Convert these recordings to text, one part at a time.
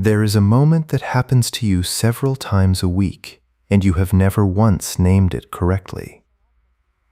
There is a moment that happens to you several times a week, and you have never once named it correctly.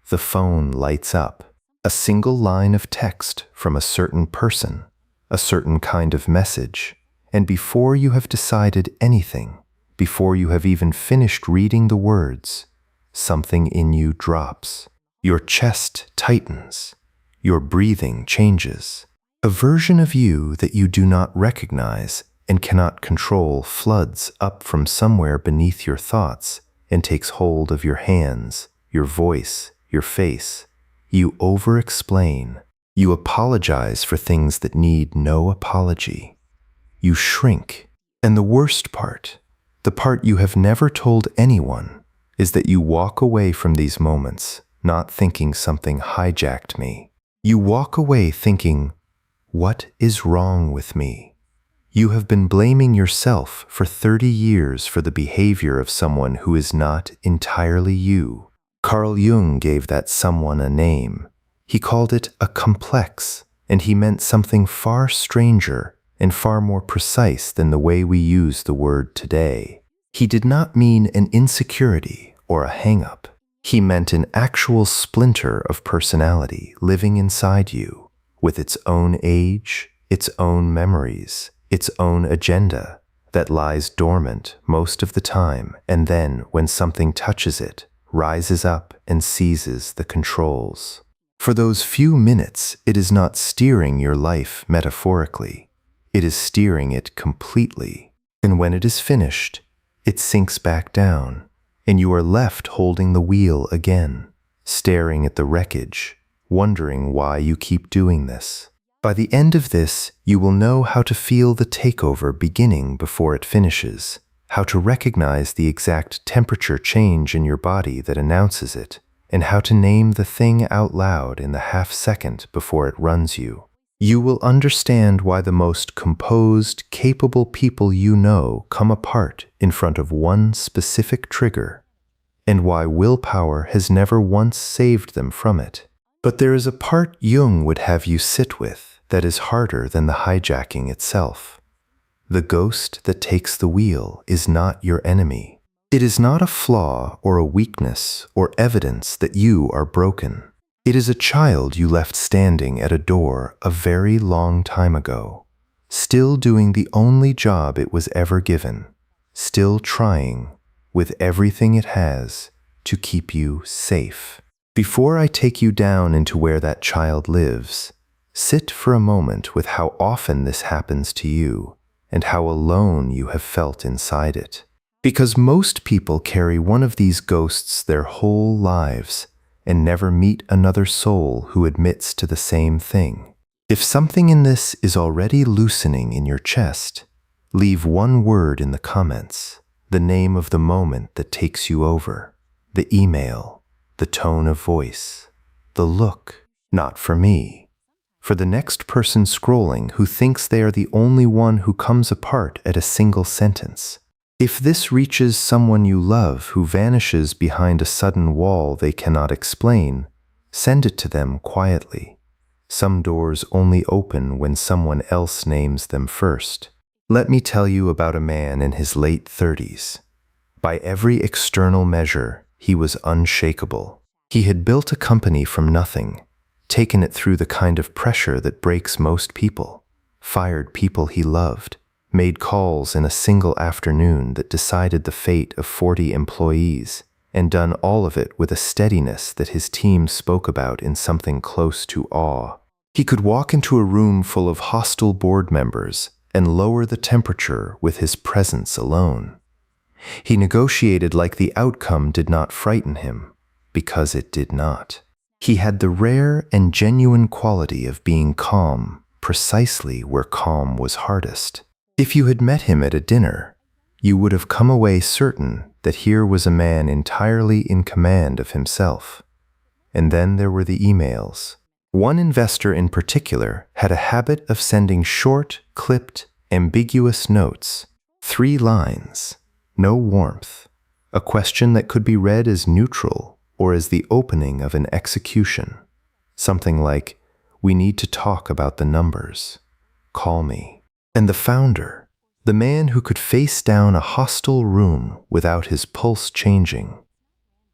The phone lights up. A single line of text from a certain person, a certain kind of message, and before you have decided anything, before you have even finished reading the words, something in you drops. Your chest tightens. Your breathing changes. A version of you that you do not recognize and cannot control floods up from somewhere beneath your thoughts and takes hold of your hands, your voice, your face. You over-explain. You apologize for things that need no apology. You shrink. And the worst part, the part you have never told anyone, is that you walk away from these moments not thinking something hijacked me. You walk away thinking, what is wrong with me? You have been blaming yourself for 30 years for the behavior of someone who is not entirely you. Carl Jung gave that someone a name. He called it a complex, and he meant something far stranger and far more precise than the way we use the word today. He did not mean an insecurity or a hang-up. He meant an actual splinter of personality living inside you, with its own age, its own memories, its own agenda that lies dormant most of the time, and then, when something touches it, rises up and seizes the controls. For those few minutes, it is not steering your life metaphorically. It is steering it completely. And when it is finished, it sinks back down, and you are left holding the wheel again, staring at the wreckage, wondering why you keep doing this. By the end of this, you will know how to feel the takeover beginning before it finishes, how to recognize the exact temperature change in your body that announces it, and how to name the thing out loud in the half-second before it runs you. You will understand why the most composed, capable people you know come apart in front of one specific trigger, and why willpower has never once saved them from it. But there is a part Jung would have you sit with that is harder than the hijacking itself. The ghost that takes the wheel is not your enemy. It is not a flaw or a weakness or evidence that you are broken. It is a child you left standing at a door a very long time ago, still doing the only job it was ever given, still trying, with everything it has, to keep you safe. Before I take you down into where that child lives, sit for a moment with how often this happens to you and how alone you have felt inside it. Because most people carry one of these ghosts their whole lives and never meet another soul who admits to the same thing. If something in this is already loosening in your chest, leave one word in the comments, the name of the moment that takes you over, the email, the tone of voice, the look, not for me, for the next person scrolling who thinks they are the only one who comes apart at a single sentence. If this reaches someone you love who vanishes behind a sudden wall they cannot explain, send it to them quietly. Some doors only open when someone else names them first. Let me tell you about a man in his late 30s. By every external measure, he was unshakable. He had built a company from nothing, taken it through the kind of pressure that breaks most people, fired people he loved, made calls in a single afternoon that decided the fate of 40 employees, and done all of it with a steadiness that his team spoke about in something close to awe. He could walk into a room full of hostile board members and lower the temperature with his presence alone. He negotiated like the outcome did not frighten him, because it did not. He had the rare and genuine quality of being calm, precisely where calm was hardest. If you had met him at a dinner, you would have come away certain that here was a man entirely in command of himself. And then there were the emails. One investor in particular had a habit of sending short, clipped, ambiguous notes, 3 lines, no warmth, a question that could be read as neutral or as the opening of an execution. Something like, "We need to talk about the numbers. Call me." And the founder, The man who could face down a hostile room without his pulse changing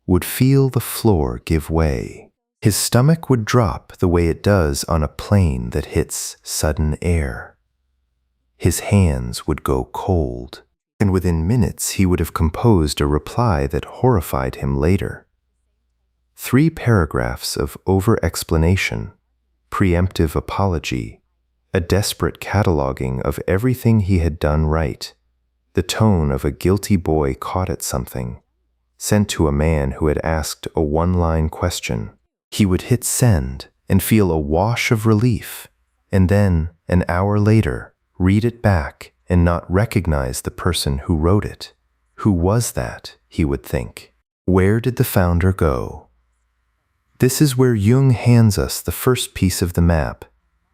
would feel the floor give way. His stomach would drop the way it does on a plane that hits sudden air. His hands would go cold, and within minutes he would have composed a reply that horrified him later. 3 paragraphs of over-explanation, preemptive apology, a desperate cataloging of everything he had done right, the tone of a guilty boy caught at something, sent to a man who had asked a one-line question. He would hit send and feel a wash of relief, and then, an hour later, read it back and not recognize the person who wrote it. Who was that, he would think? Where did the founder go? This is where Jung hands us the first piece of the map,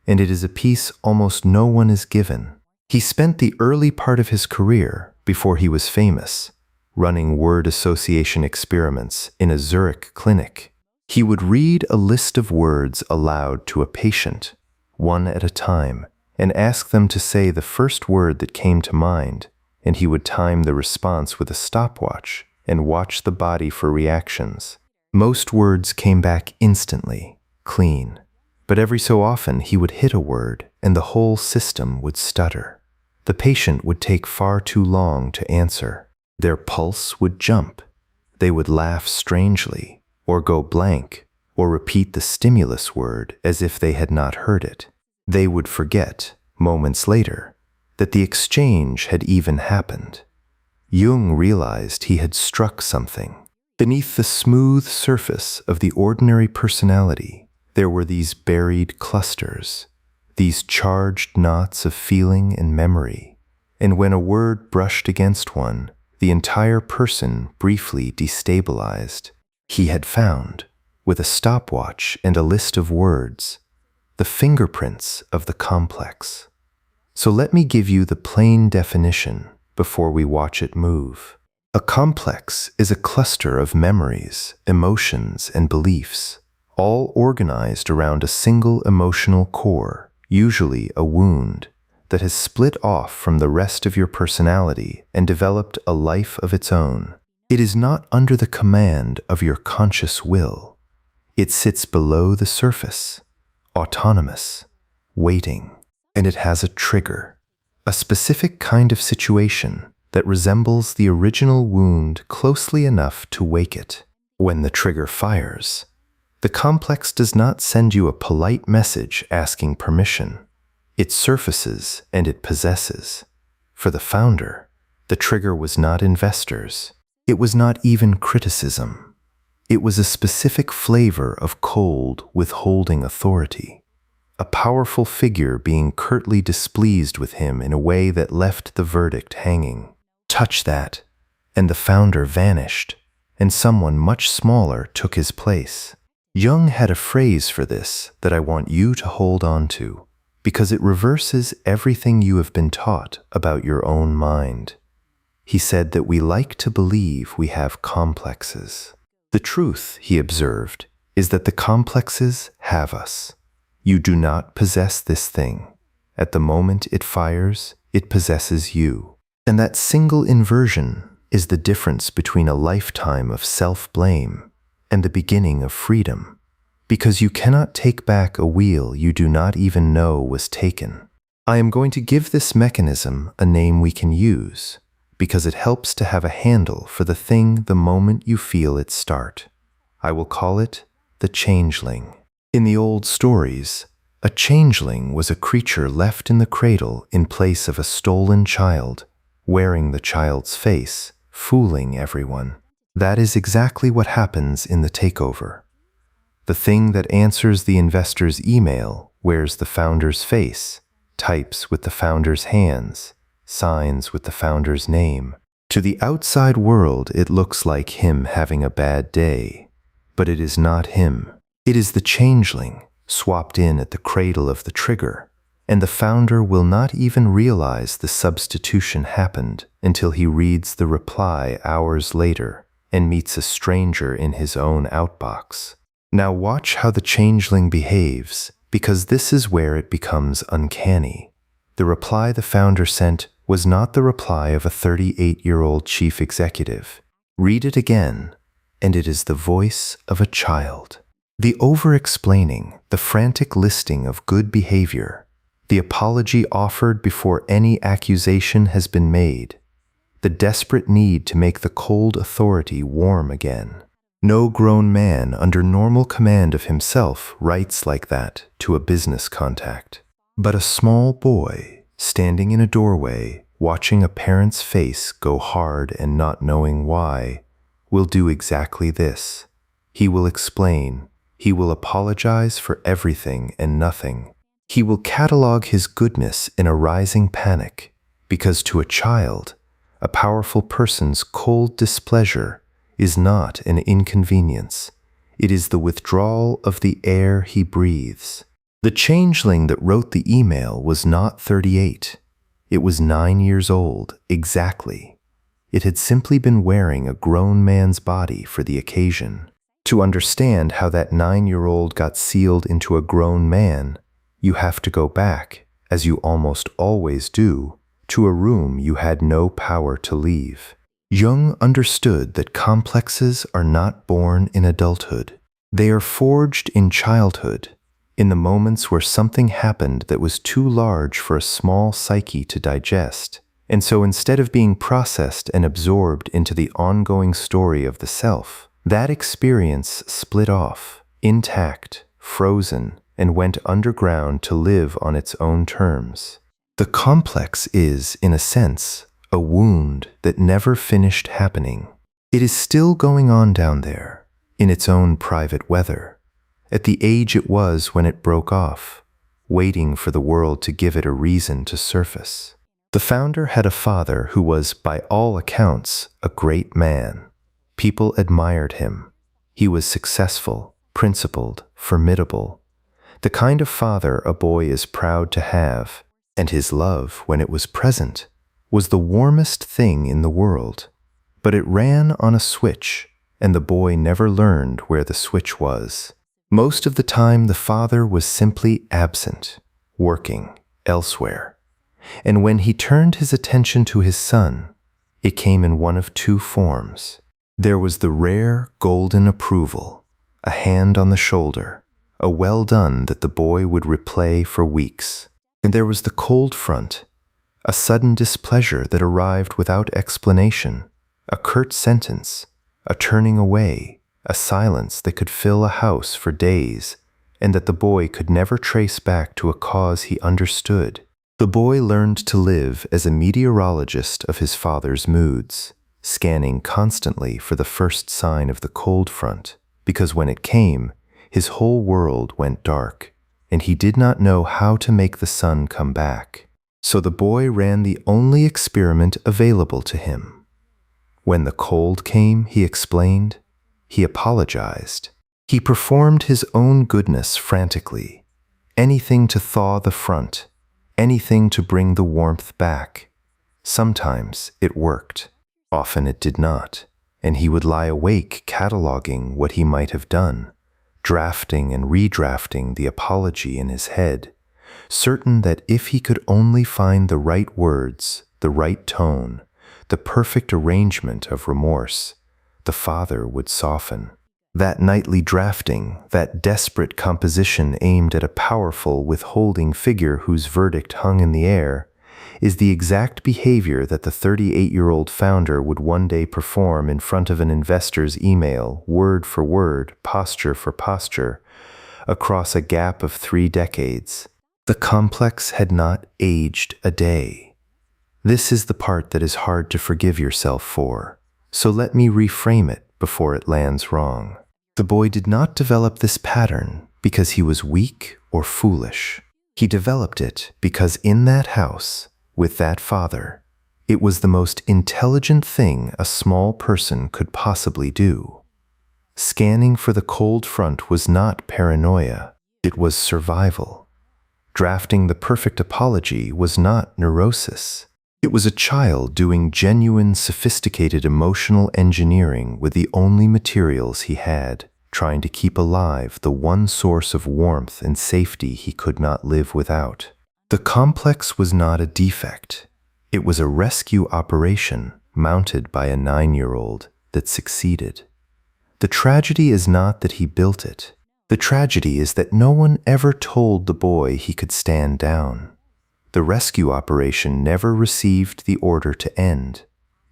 and it is a piece almost no one is given. He spent the early part of his career, before he was famous, running word association experiments in a Zurich clinic. He would read a list of words aloud to a patient, one at a time, and ask them to say the first word that came to mind, and he would time the response with a stopwatch and watch the body for reactions. Most words came back instantly, clean, but every so often he would hit a word and the whole system would stutter. The patient would take far too long to answer. Their pulse would jump. They would laugh strangely, or go blank, or repeat the stimulus word as if they had not heard it. They would forget, moments later, that the exchange had even happened. Jung realized he had struck something. Beneath the smooth surface of the ordinary personality, there were these buried clusters, these charged knots of feeling and memory, and when a word brushed against one, the entire person briefly destabilized. He had found, with a stopwatch and a list of words, the fingerprints of the complex. So let me give you the plain definition before we watch it move. A complex is a cluster of memories, emotions, and beliefs, all organized around a single emotional core, usually a wound, that has split off from the rest of your personality and developed a life of its own. It is not under the command of your conscious will. It sits below the surface, autonomous, waiting, and it has a trigger, a specific kind of situation that resembles the original wound closely enough to wake it. When the trigger fires, the complex does not send you a polite message asking permission. It surfaces and it possesses. For the founder, the trigger was not investors. It was not even criticism. It was a specific flavor of cold, withholding authority. A powerful figure being curtly displeased with him in a way that left the verdict hanging. Touch that, and the founder vanished, and someone much smaller took his place. Jung had a phrase for this that I want you to hold on to, because it reverses everything you have been taught about your own mind. He said that we like to believe we have complexes. The truth, he observed, is that the complexes have us. You do not possess this thing. At the moment it fires, it possesses you. And that single inversion is the difference between a lifetime of self-blame and the beginning of freedom, because you cannot take back a wheel you do not even know was taken. I am going to give this mechanism a name we can use, because it helps to have a handle for the thing the moment you feel it start. I will call it the changeling. In the old stories, a changeling was a creature left in the cradle in place of a stolen child, wearing the child's face, fooling everyone. That is exactly what happens in the takeover. The thing that answers the investor's email wears the founder's face, types with the founder's hands, signs with the founder's name. To the outside world, it looks like him having a bad day, but it is not him. It is the changeling, swapped in at the cradle of the trigger, and the founder will not even realize the substitution happened until he reads the reply hours later and meets a stranger in his own outbox. Now watch how the changeling behaves, because this is where it becomes uncanny. The reply the founder sent was not the reply of a 38-year-old chief executive. Read it again, and it is the voice of a child. The over-explaining, the frantic listing of good behavior, the apology offered before any accusation has been made, the desperate need to make the cold authority warm again. No grown man under normal command of himself writes like that to a business contact. But a small boy, standing in a doorway, watching a parent's face go hard and not knowing why, will do exactly this. He will explain. He will apologize for everything and nothing. He will catalog his goodness in a rising panic, because to a child, a powerful person's cold displeasure is not an inconvenience. It is the withdrawal of the air he breathes. The changeling that wrote the email was not 38. It was 9 years old, exactly. It had simply been wearing a grown man's body for the occasion. To understand how that 9-year-old got sealed into a grown man, you have to go back, as you almost always do, to a room you had no power to leave. Jung understood that complexes are not born in adulthood. They are forged in childhood, in the moments where something happened that was too large for a small psyche to digest. And so instead of being processed and absorbed into the ongoing story of the self, that experience split off, intact, frozen, and went underground to live on its own terms. The complex is, in a sense, a wound that never finished happening. It is still going on down there, in its own private weather, at the age it was when it broke off, waiting for the world to give it a reason to surface. The founder had a father who was, by all accounts, a great man. People admired him. He was successful, principled, formidable. The kind of father a boy is proud to have, and his love, when it was present, was the warmest thing in the world. But it ran on a switch, and the boy never learned where the switch was. Most of the time, the father was simply absent, working elsewhere. And when he turned his attention to his son, it came in one of two forms. There was the rare golden approval, a hand on the shoulder, a well done that the boy would replay for weeks. And there was the cold front, a sudden displeasure that arrived without explanation, a curt sentence, a turning away, a silence that could fill a house for days, and that the boy could never trace back to a cause he understood. The boy learned to live as a meteorologist of his father's moods, scanning constantly for the first sign of the cold front, because when it came, his whole world went dark, and he did not know how to make the sun come back. So the boy ran the only experiment available to him. When the cold came, he explained, he apologized. He performed his own goodness frantically, anything to thaw the front, anything to bring the warmth back. Sometimes it worked, often it did not, and he would lie awake cataloging what he might have done, drafting and redrafting the apology in his head, certain that if he could only find the right words, the right tone, the perfect arrangement of remorse, the father would soften. That nightly drafting, that desperate composition aimed at a powerful, withholding figure whose verdict hung in the air, is the exact behavior that the 38-year-old founder would one day perform in front of an investor's email, word for word, posture for posture, across a gap of 3 decades. The complex had not aged a day. This is the part that is hard to forgive yourself for, so let me reframe it before it lands wrong. The boy did not develop this pattern because he was weak or foolish. He developed it because in that house, with that father, it was the most intelligent thing a small person could possibly do. Scanning for the cold front was not paranoia, it was survival. Drafting the perfect apology was not neurosis. It was a child doing genuine, sophisticated emotional engineering with the only materials he had, trying to keep alive the one source of warmth and safety he could not live without. The complex was not a defect. It was a rescue operation mounted by a 9-year-old that succeeded. The tragedy is not that he built it. The tragedy is that no one ever told the boy he could stand down. The rescue operation never received the order to end.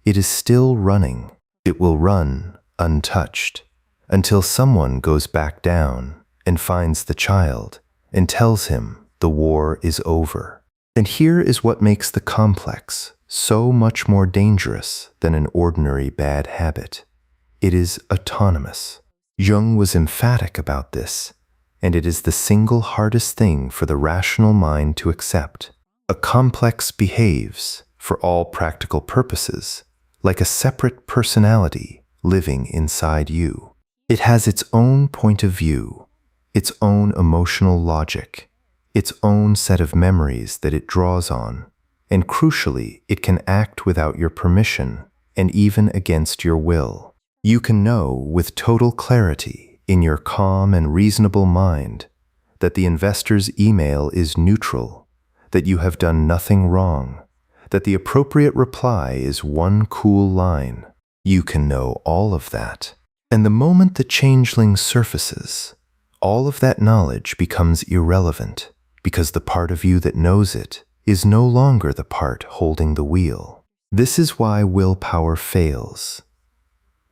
It is still running. It will run untouched until someone goes back down and finds the child and tells him the war is over. And here is what makes the complex so much more dangerous than an ordinary bad habit. It is autonomous. Jung was emphatic about this, and it is the single hardest thing for the rational mind to accept. A complex behaves, for all practical purposes, like a separate personality living inside you. It has its own point of view, its own emotional logic, its own set of memories that it draws on, and crucially, it can act without your permission and even against your will. You can know with total clarity in your calm and reasonable mind that the investor's email is neutral, that you have done nothing wrong, that the appropriate reply is one cool line. You can know all of that. And the moment the changeling surfaces, all of that knowledge becomes irrelevant because the part of you that knows it is no longer the part holding the wheel. This is why willpower fails.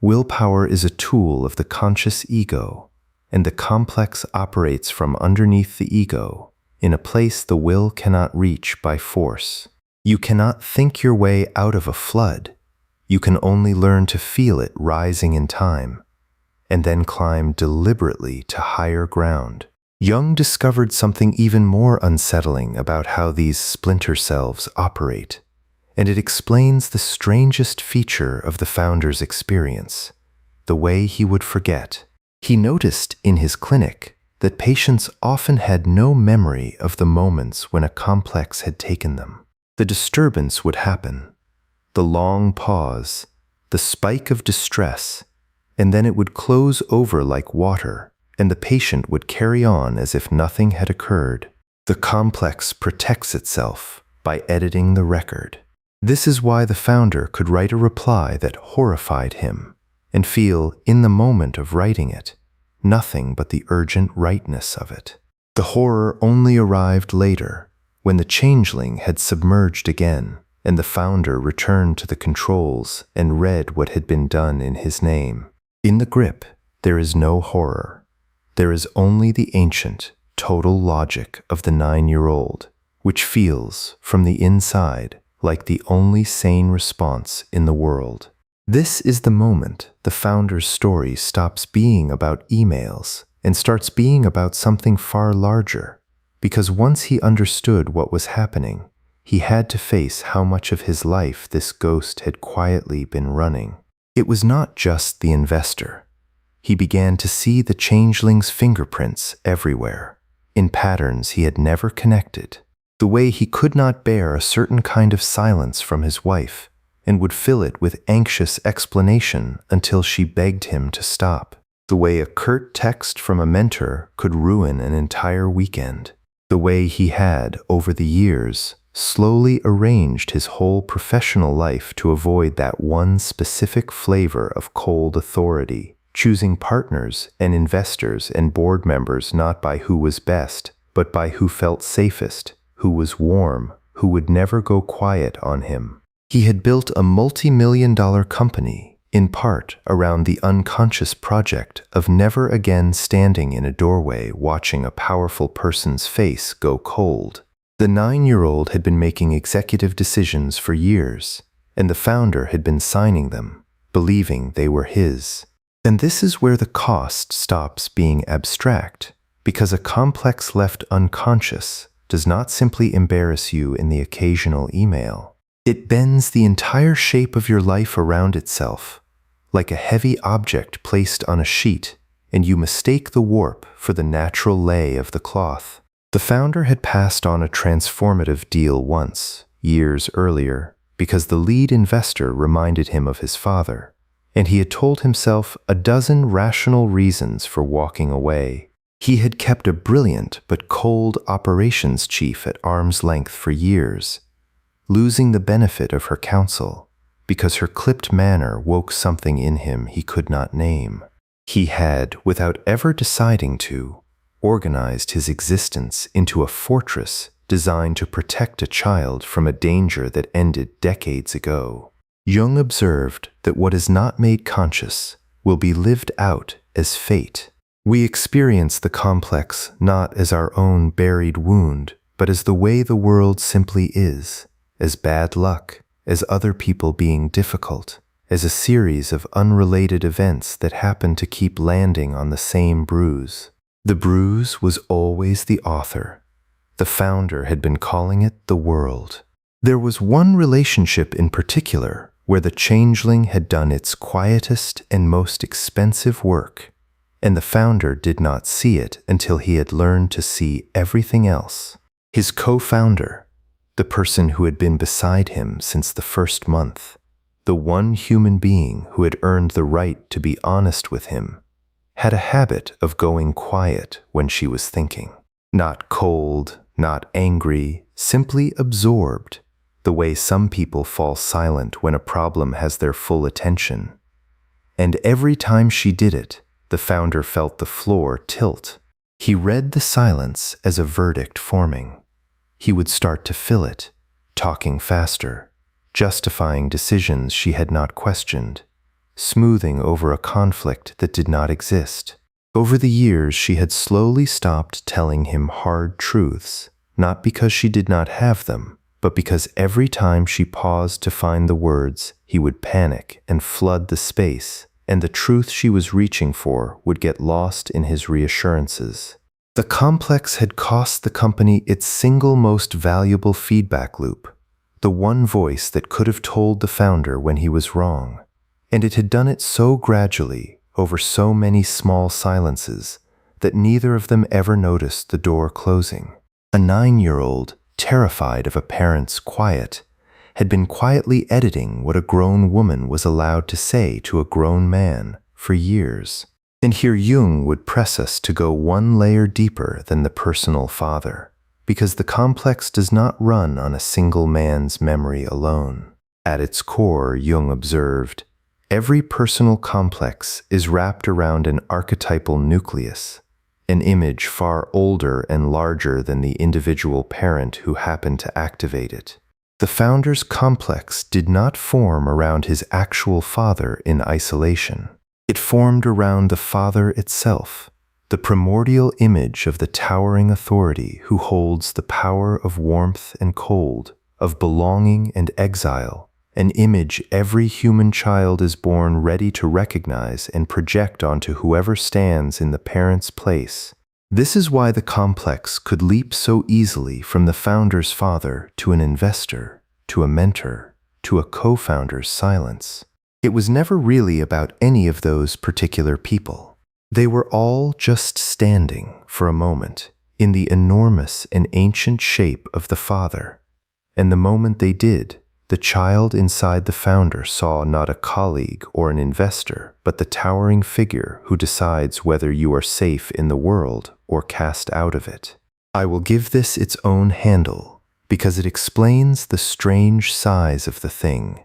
Willpower is a tool of the conscious ego, and the complex operates from underneath the ego, in a place the will cannot reach by force. You cannot think your way out of a flood. You can only learn to feel it rising in time, and then climb deliberately to higher ground. Jung discovered something even more unsettling about how these splinter selves operate, and it explains the strangest feature of the founder's experience, the way he would forget. He noticed in his clinic that patients often had no memory of the moments when a complex had taken them. The disturbance would happen, the long pause, the spike of distress, and then it would close over like water, and the patient would carry on as if nothing had occurred. The complex protects itself by editing the record. This is why the founder could write a reply that horrified him and feel, in the moment of writing it, nothing but the urgent rightness of it. The horror only arrived later, when the changeling had submerged again, and the founder returned to the controls and read what had been done in his name. In the grip, there is no horror. There is only the ancient, total logic of the 9-year-old, which feels, from the inside, like the only sane response in the world. This is the moment the founder's story stops being about emails and starts being about something far larger, because once he understood what was happening, he had to face how much of his life this ghost had quietly been running. It was not just the investor. He began to see the changeling's fingerprints everywhere, in patterns he had never connected. The way he could not bear a certain kind of silence from his wife and would fill it with anxious explanation until she begged him to stop. The way a curt text from a mentor could ruin an entire weekend. The way he had, over the years, slowly arranged his whole professional life to avoid that one specific flavor of cold authority, choosing partners and investors and board members not by who was best, but by who felt safest, who was warm, who would never go quiet on him. He had built a multi-million-dollar company, in part around the unconscious project of never again standing in a doorway watching a powerful person's face go cold. The 9-year-old had been making executive decisions for years, and the founder had been signing them, believing they were his. And this is where the cost stops being abstract, because a complex left unconscious does not simply embarrass you in the occasional email. It bends the entire shape of your life around itself, like a heavy object placed on a sheet, and you mistake the warp for the natural lay of the cloth. The founder had passed on a transformative deal once, years earlier, because the lead investor reminded him of his father, and he had told himself a dozen rational reasons for walking away. He had kept a brilliant but cold operations chief at arm's length for years, losing the benefit of her counsel, because her clipped manner woke something in him he could not name. He had, without ever deciding to, organized his existence into a fortress designed to protect a child from a danger that ended decades ago. Jung observed that what is not made conscious will be lived out as fate. We experience the complex not as our own buried wound, but as the way the world simply is, as bad luck, as other people being difficult, as a series of unrelated events that happen to keep landing on the same bruise. The bruise was always the author. The founder had been calling it the world. There was one relationship in particular where the changeling had done its quietest and most expensive work, and the founder did not see it until he had learned to see everything else. His co-founder, the person who had been beside him since the first month, the one human being who had earned the right to be honest with him, had a habit of going quiet when she was thinking. Not cold, not angry, simply absorbed, the way some people fall silent when a problem has their full attention. And every time she did it, the founder felt the floor tilt. He read the silence as a verdict forming. He would start to fill it, talking faster, justifying decisions she had not questioned, smoothing over a conflict that did not exist. Over the years, she had slowly stopped telling him hard truths, not because she did not have them, but because every time she paused to find the words, he would panic and flood the space, and the truth she was reaching for would get lost in his reassurances. The complex had cost the company its single most valuable feedback loop, the one voice that could have told the founder when he was wrong. And it had done it so gradually, over so many small silences, that neither of them ever noticed the door closing. A 9-year-old, terrified of a parent's quiet, had been quietly editing what a grown woman was allowed to say to a grown man for years. And here Jung would press us to go one layer deeper than the personal father, because the complex does not run on a single man's memory alone. At its core, Jung observed, every personal complex is wrapped around an archetypal nucleus, an image far older and larger than the individual parent who happened to activate it. The founder's complex did not form around his actual father in isolation. It formed around the father itself, the primordial image of the towering authority who holds the power of warmth and cold, of belonging and exile, an image every human child is born ready to recognize and project onto whoever stands in the parent's place. This is why the complex could leap so easily from the founder's father to an investor, to a mentor, to a co-founder's silence. It was never really about any of those particular people. They were all just standing for a moment in the enormous and ancient shape of the father, and the moment they did, the child inside the founder saw not a colleague or an investor, but the towering figure who decides whether you are safe in the world or cast out of it. I will give this its own handle because it explains the strange size of the thing.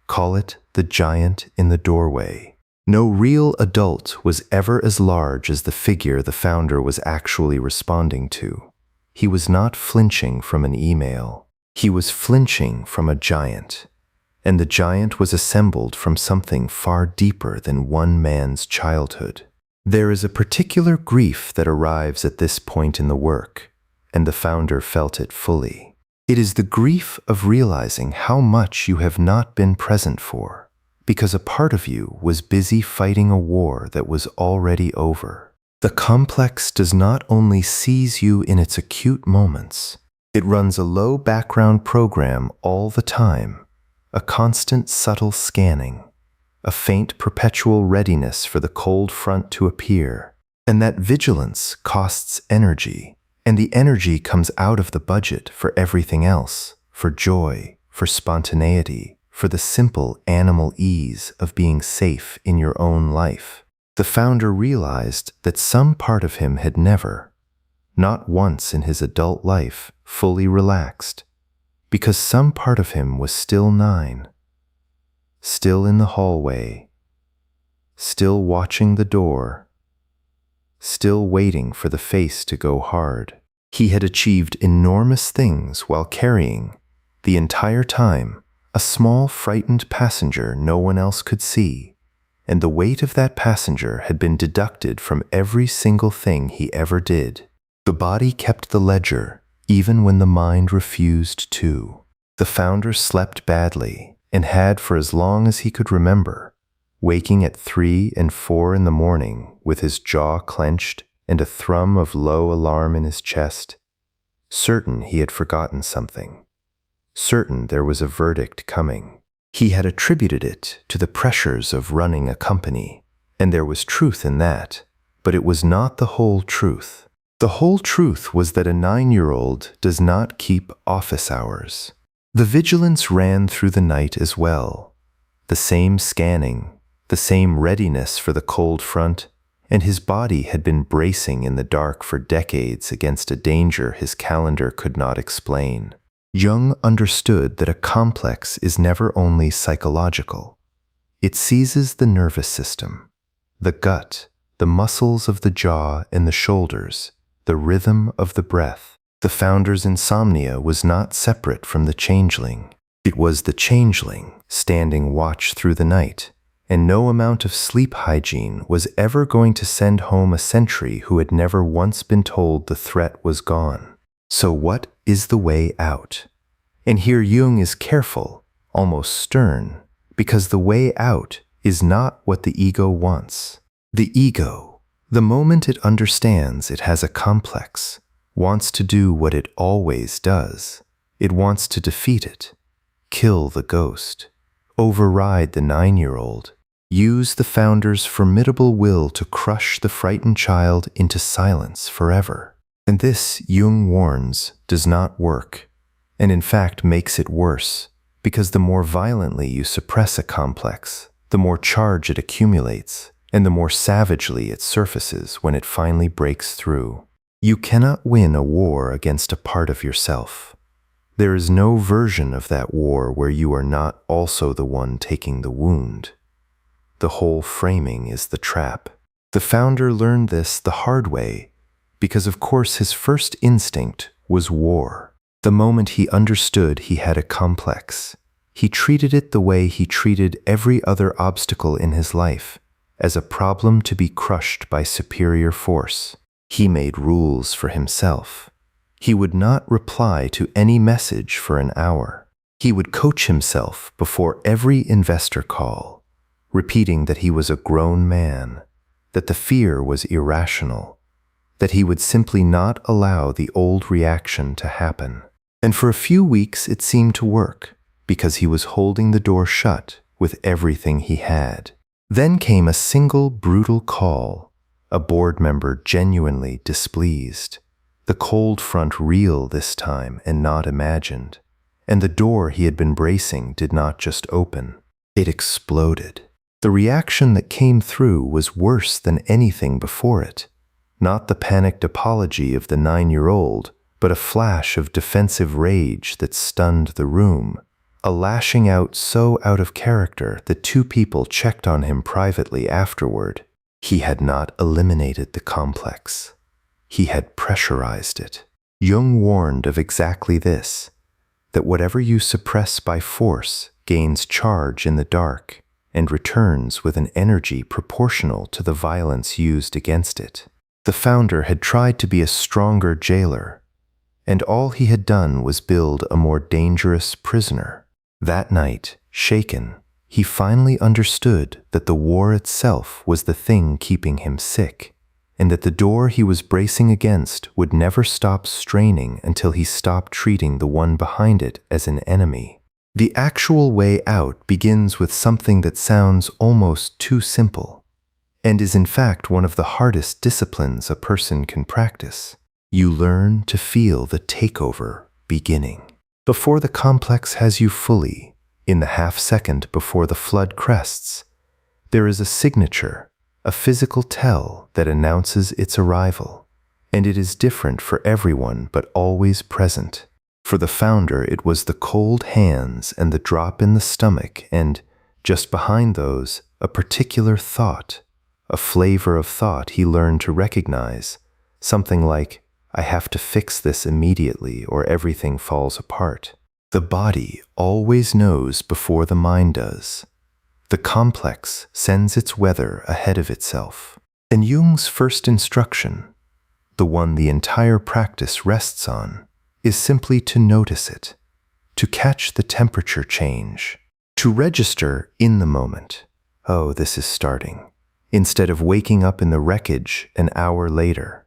Call it the giant in the doorway. No real adult was ever as large as the figure the founder was actually responding to. He was not flinching from an email. He was flinching from a giant, and the giant was assembled from something far deeper than one man's childhood. There is a particular grief that arrives at this point in the work, and the founder felt it fully. It is the grief of realizing how much you have not been present for, because a part of you was busy fighting a war that was already over. The complex does not only seize you in its acute moments, it runs a low background program all the time, a constant subtle scanning, a faint perpetual readiness for the cold front to appear. And that vigilance costs energy, and the energy comes out of the budget for everything else, for joy, for spontaneity, for the simple animal ease of being safe in your own life. The founder realized that some part of him had never, not once in his adult life, fully relaxed. because some part of him was still 9, still in the hallway, still watching the door, still waiting for the face to go hard. He had achieved enormous things while carrying, the entire time, a small frightened passenger no one else could see, and the weight of that passenger had been deducted from every single thing he ever did. The body kept the ledger, even when the mind refused to. The founder slept badly and had for as long as he could remember, waking at 3 and 4 in the morning with his jaw clenched and a thrum of low alarm in his chest, certain he had forgotten something, certain there was a verdict coming. He had attributed it to the pressures of running a company, and there was truth in that, but it was not the whole truth. The whole truth was that a 9-year-old does not keep office hours. The vigilance ran through the night as well, the same scanning, the same readiness for the cold front, and his body had been bracing in the dark for decades against a danger his calendar could not explain. Jung understood that a complex is never only psychological. It seizes the nervous system, the gut, the muscles of the jaw and the shoulders, the rhythm of the breath. The founder's insomnia was not separate from the changeling. It was the changeling standing watch through the night, and no amount of sleep hygiene was ever going to send home a sentry who had never once been told the threat was gone. So what is the way out? And here Jung is careful, almost stern, because the way out is not what the ego wants. The ego, the moment it understands it has a complex, wants to do what it always does. It wants to defeat it, kill the ghost, override the 9-year-old, use the founder's formidable will to crush the frightened child into silence forever. And this, Jung warns, does not work, and in fact makes it worse, because the more violently you suppress a complex, the more charge it accumulates, and the more savagely it surfaces when it finally breaks through. You cannot win a war against a part of yourself. There is no version of that war where you are not also the one taking the wound. The whole framing is the trap. The founder learned this the hard way, because of course his first instinct was war. The moment he understood he had a complex, he treated it the way he treated every other obstacle in his life, as a problem to be crushed by superior force. He made rules for himself. He would not reply to any message for an hour. He would coach himself before every investor call, repeating that he was a grown man, that the fear was irrational, that he would simply not allow the old reaction to happen. And for a few weeks it seemed to work, because he was holding the door shut with everything he had. Then came a single brutal call, a board member genuinely displeased, the cold front real this time and not imagined, and the door he had been bracing did not just open, it exploded. The reaction that came through was worse than anything before it. Not the panicked apology of the 9-year-old, but a flash of defensive rage that stunned the room, a lashing out so out of character that 2 people checked on him privately afterward. He had not eliminated the complex. He had pressurized it. Jung warned of exactly this, that whatever you suppress by force gains charge in the dark and returns with an energy proportional to the violence used against it. The founder had tried to be a stronger jailer, and all he had done was build a more dangerous prisoner. That night, shaken, he finally understood that the war itself was the thing keeping him sick, and that the door he was bracing against would never stop straining until he stopped treating the one behind it as an enemy. The actual way out begins with something that sounds almost too simple, and is in fact one of the hardest disciplines a person can practice. You learn to feel the takeover beginning. Before the complex has you fully, in the half-second before the flood crests, there is a signature, a physical tell that announces its arrival, and it is different for everyone but always present. For the founder, it was the cold hands and the drop in the stomach, and, just behind those, a particular thought, a flavor of thought he learned to recognize, something like, "I have to fix this immediately or everything falls apart." The body always knows before the mind does. The complex sends its weather ahead of itself. And Jung's first instruction, the one the entire practice rests on, is simply to notice it, to catch the temperature change, to register in the moment, "Oh, this is starting," instead of waking up in the wreckage an hour later.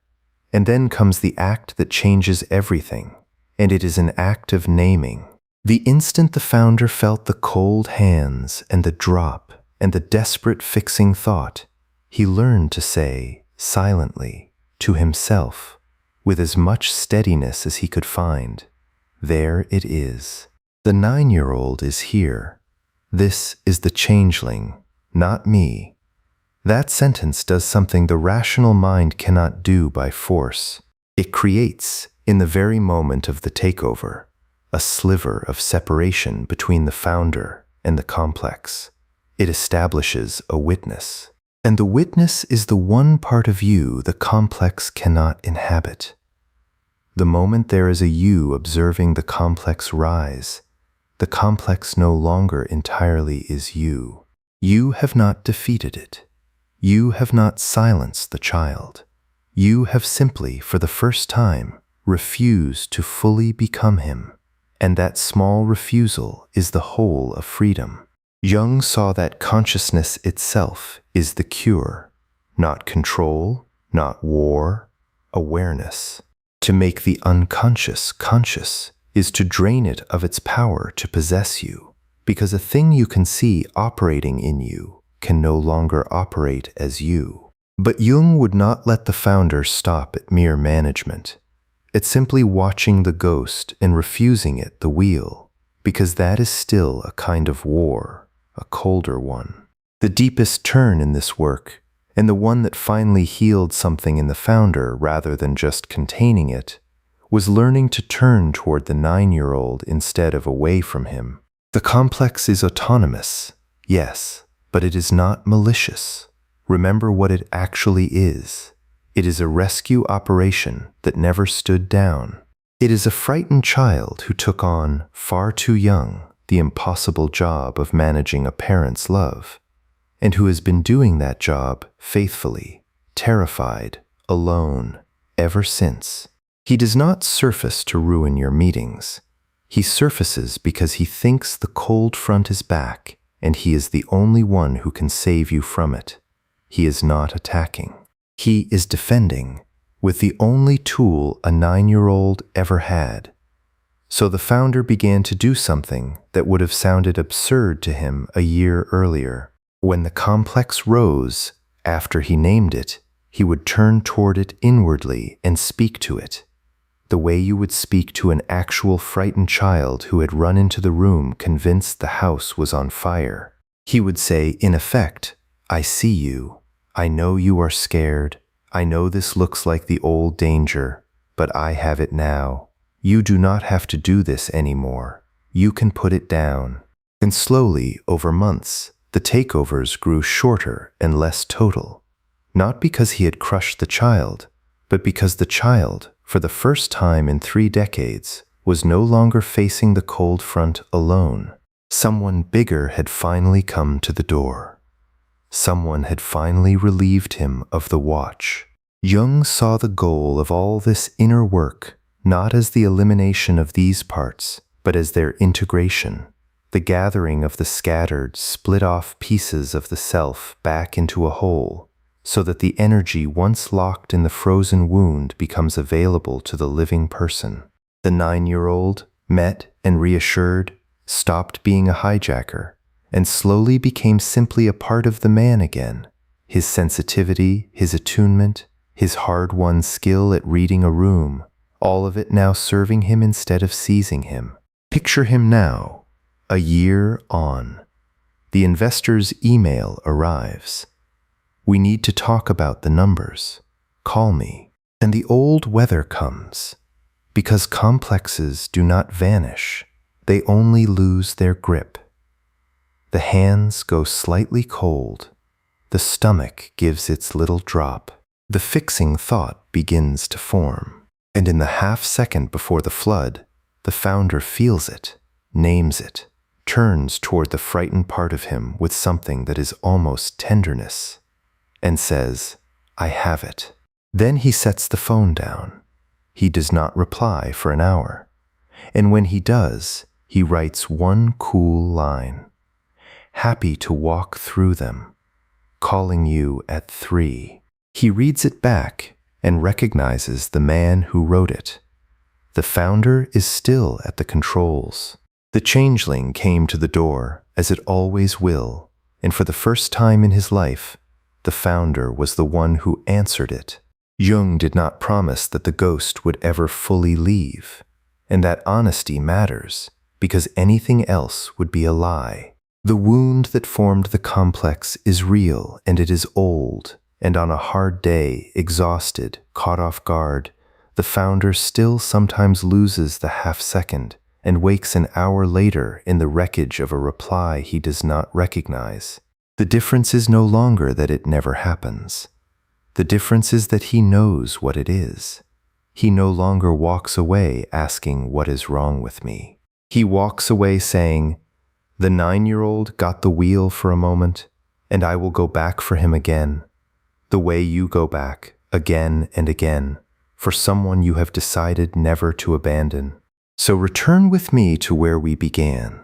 And then comes the act that changes everything, and it is an act of naming. The instant the founder felt the cold hands and the drop and the desperate fixing thought, he learned to say, silently, to himself, with as much steadiness as he could find, "There it is. The 9-year-old is here. This is the changeling, not me." That sentence does something the rational mind cannot do by force. It creates, in the very moment of the takeover, a sliver of separation between the founder and the complex. It establishes a witness. And the witness is the one part of you the complex cannot inhabit. The moment there is a you observing the complex rise, the complex no longer entirely is you. You have not defeated it. You have not silenced the child. You have simply, for the first time, refused to fully become him. And that small refusal is the whole of freedom. Jung saw that consciousness itself is the cure, not control, not war, awareness. To make the unconscious conscious is to drain it of its power to possess you, because a thing you can see operating in you can no longer operate as you. But Jung would not let the founder stop at mere management. It's simply watching the ghost and refusing it the wheel, because that is still a kind of war, a colder one. The deepest turn in this work, and the one that finally healed something in the founder rather than just containing it, was learning to turn toward the 9-year-old instead of away from him. The complex is autonomous, yes, but it is not malicious. Remember what it actually is. It is a rescue operation that never stood down. It is a frightened child who took on, far too young, the impossible job of managing a parent's love, and who has been doing that job faithfully, terrified, alone, ever since. He does not surface to ruin your meetings. He surfaces because he thinks the cold front is back, and he is the only one who can save you from it. He is not attacking. He is defending, with the only tool a 9-year-old ever had. So the founder began to do something that would have sounded absurd to him a year earlier. When the complex rose, after he named it, he would turn toward it inwardly and speak to it, the way you would speak to an actual frightened child who had run into the room convinced the house was on fire. He would say, in effect, "I see you. I know you are scared. I know this looks like the old danger, but I have it now. You do not have to do this anymore. You can put it down." And slowly, over months, the takeovers grew shorter and less total, not because he had crushed the child, but because the child, for the first time in 3 decades, was no longer facing the cold front alone. Someone bigger had finally come to the door. Someone had finally relieved him of the watch. Jung saw the goal of all this inner work not as the elimination of these parts, but as their integration, the gathering of the scattered, split-off pieces of the self back into a whole, so that the energy once locked in the frozen wound becomes available to the living person. The 9-year-old, met and reassured, stopped being a hijacker, and slowly became simply a part of the man again. His sensitivity, his attunement, his hard-won skill at reading a room, all of it now serving him instead of seizing him. Picture him now, a year on. The investor's email arrives. "We need to talk about the numbers. Call me." And the old weather comes. Because complexes do not vanish, they only lose their grip. The hands go slightly cold, the stomach gives its little drop, the fixing thought begins to form, and in the half-second before the flood, the founder feels it, names it, turns toward the frightened part of him with something that is almost tenderness, and says, "I have it." Then he sets the phone down. He does not reply for an hour, and when he does, he writes one cool line, happy to walk through them, calling you at 3. He reads it back and recognizes the man who wrote it. The founder is still at the controls. The changeling came to the door, as it always will, and for the first time in his life, the founder was the one who answered it. Jung did not promise that the ghost would ever fully leave, and that honesty matters, because anything else would be a lie. The wound that formed the complex is real, and it is old, and on a hard day, exhausted, caught off guard, the founder still sometimes loses the half-second and wakes an hour later in the wreckage of a reply he does not recognize. The difference is no longer that it never happens. The difference is that he knows what it is. He no longer walks away asking, "What is wrong with me?" He walks away saying, "The 9-year-old got the wheel for a moment, and I will go back for him again, the way you go back, again and again, for someone you have decided never to abandon." So return with me to where we began,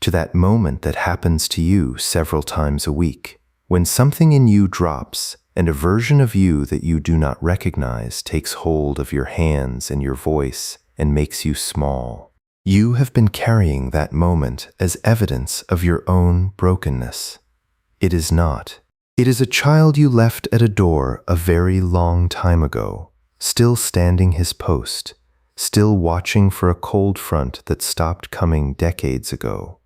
to that moment that happens to you several times a week, when something in you drops and a version of you that you do not recognize takes hold of your hands and your voice and makes you small. You have been carrying that moment as evidence of your own brokenness. It is not. It is a child you left at a door a very long time ago, still standing his post, still watching for a cold front that stopped coming decades ago,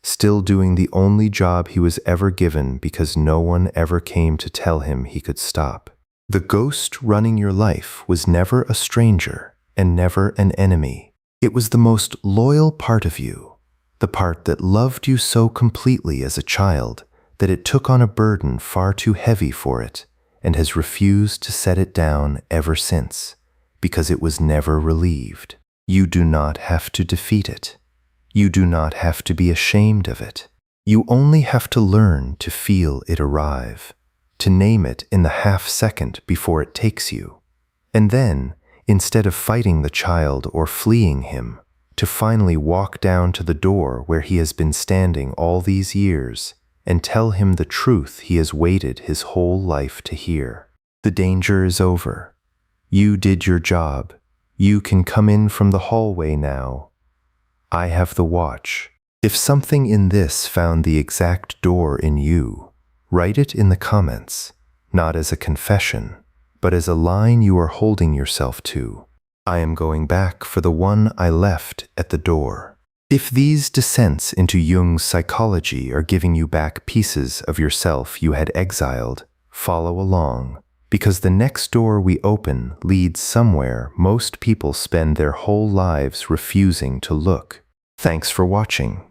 still doing the only job he was ever given because no one ever came to tell him he could stop. The ghost running your life was never a stranger and never an enemy. It was the most loyal part of you, the part that loved you so completely as a child that it took on a burden far too heavy for it and has refused to set it down ever since, because it was never relieved. You do not have to defeat it. You do not have to be ashamed of it. You only have to learn to feel it arrive, to name it in the half-second before it takes you, and then, instead of fighting the child or fleeing him, to finally walk down to the door where he has been standing all these years and tell him the truth he has waited his whole life to hear. The danger is over. You did your job. You can come in from the hallway now. I have the watch. If something in this found the exact door in you, write it in the comments, not as a confession, but as a line you are holding yourself to. I am going back for the one I left at the door. If these descents into Jung's psychology are giving you back pieces of yourself you had exiled, follow along, because the next door we open leads somewhere most people spend their whole lives refusing to look. Thanks for watching.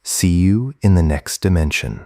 See you in the next dimension.